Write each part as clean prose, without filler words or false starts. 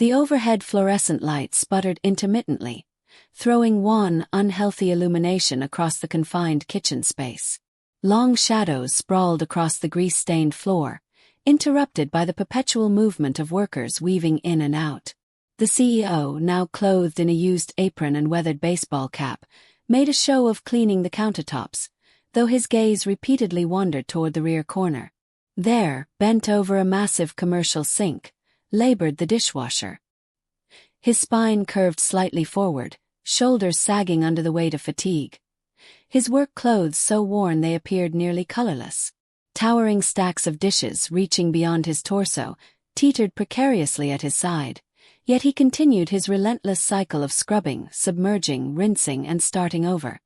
The overhead fluorescent light sputtered intermittently, throwing wan, unhealthy illumination across the confined kitchen space. Long shadows sprawled across the grease-stained floor, interrupted by the perpetual movement of workers weaving in and out. The CEO, now clothed in a used apron and weathered baseball cap, made a show of cleaning the countertops, though his gaze repeatedly wandered toward the rear corner. There, bent over a massive commercial sink, labored the dishwasher. His spine curved slightly forward, shoulders sagging under the weight of fatigue. His work clothes so worn they appeared nearly colorless. Towering stacks of dishes reaching beyond his torso teetered precariously at his side, yet he continued his relentless cycle of scrubbing, submerging, rinsing, and starting over.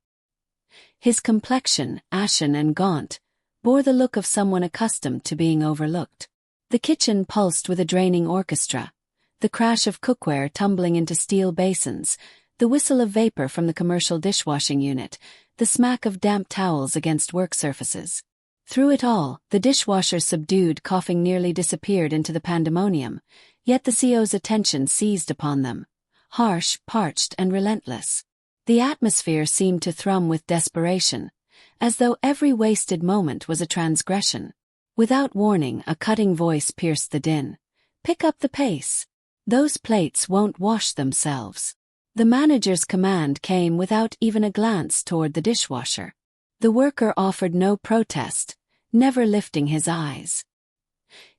His complexion, ashen and gaunt, bore the look of someone accustomed to being overlooked. The kitchen pulsed with a draining orchestra, the crash of cookware tumbling into steel basins, the whistle of vapor from the commercial dishwashing unit, the smack of damp towels against work surfaces. Through it all, the dishwasher's subdued coughing nearly disappeared into the pandemonium, yet the CEO's attention seized upon them, harsh, parched, and relentless. The atmosphere seemed to thrum with desperation, as though every wasted moment was a transgression. Without warning, a cutting voice pierced the din. "Pick up the pace. Those plates won't wash themselves." The manager's command came without even a glance toward the dishwasher. The worker offered no protest, never lifting his eyes.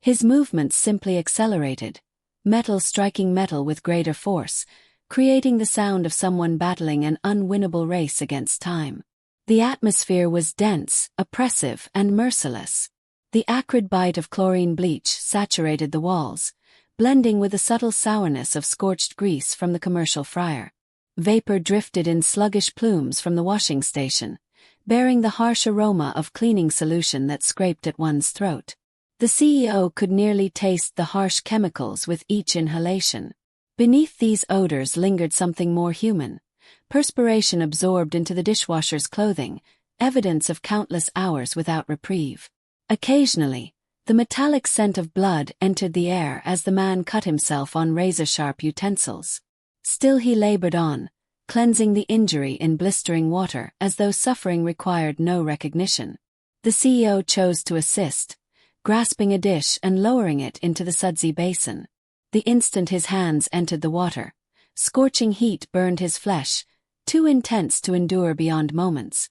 His movements simply accelerated, metal striking metal with greater force, creating the sound of someone battling an unwinnable race against time. The atmosphere was dense, oppressive, and merciless. The acrid bite of chlorine bleach saturated the walls, blending with the subtle sourness of scorched grease from the commercial fryer. Vapor drifted in sluggish plumes from the washing station, bearing the harsh aroma of cleaning solution that scraped at one's throat. The CEO could nearly taste the harsh chemicals with each inhalation. Beneath these odors lingered something more human, perspiration absorbed into the dishwasher's clothing, evidence of countless hours without reprieve. Occasionally, the metallic scent of blood entered the air as the man cut himself on razor-sharp utensils. Still he labored on, cleansing the injury in blistering water as though suffering required no recognition. The CEO chose to assist, grasping a dish and lowering it into the sudsy basin. The instant his hands entered the water, scorching heat burned his flesh, too intense to endure beyond moments.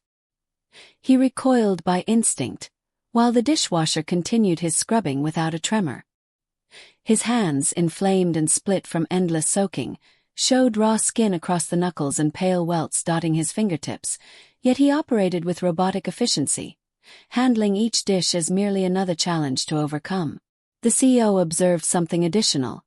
He recoiled by instinct, while the dishwasher continued his scrubbing without a tremor. His hands, inflamed and split from endless soaking, showed raw skin across the knuckles and pale welts dotting his fingertips, yet he operated with robotic efficiency, handling each dish as merely another challenge to overcome. The CEO observed something additional.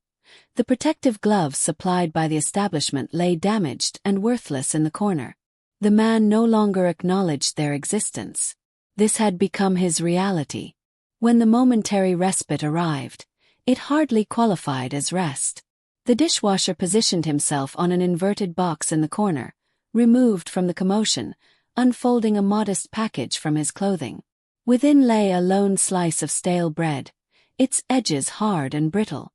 The protective gloves supplied by the establishment lay damaged and worthless in the corner. The man no longer acknowledged their existence. This had become his reality. When the momentary respite arrived, it hardly qualified as rest. The dishwasher positioned himself on an inverted box in the corner, removed from the commotion, unfolding a modest package from his clothing. Within lay a lone slice of stale bread, its edges hard and brittle.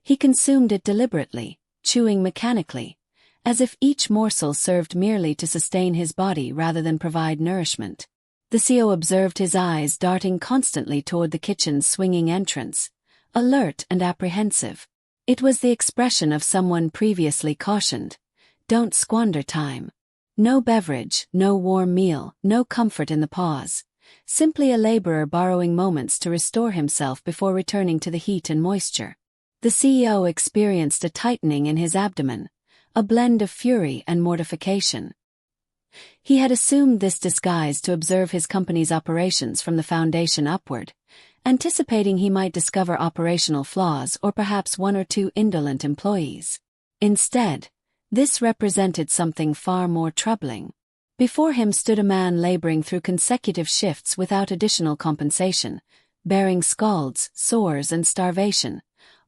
He consumed it deliberately, chewing mechanically, as if each morsel served merely to sustain his body rather than provide nourishment. The CEO observed his eyes darting constantly toward the kitchen's swinging entrance, alert and apprehensive. It was the expression of someone previously cautioned, "Don't squander time." No beverage, no warm meal, no comfort in the pause. Simply a laborer borrowing moments to restore himself before returning to the heat and moisture. The CEO experienced a tightening in his abdomen, a blend of fury and mortification. He had assumed this disguise to observe his company's operations from the foundation upward, anticipating he might discover operational flaws or perhaps one or two indolent employees. Instead, this represented something far more troubling. Before him stood a man laboring through consecutive shifts without additional compensation, bearing scalds, sores, and starvation,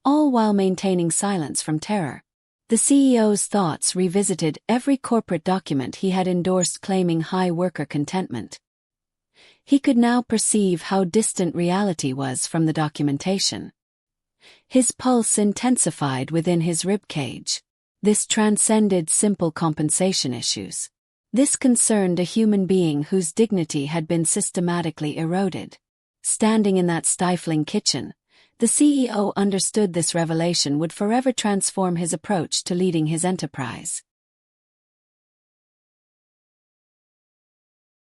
all while maintaining silence from terror. The CEO's thoughts revisited every corporate document he had endorsed claiming high worker contentment. He could now perceive how distant reality was from the documentation. His pulse intensified within his ribcage. This transcended simple compensation issues. This concerned a human being whose dignity had been systematically eroded. Standing in that stifling kitchen, the CEO understood this revelation would forever transform his approach to leading his enterprise.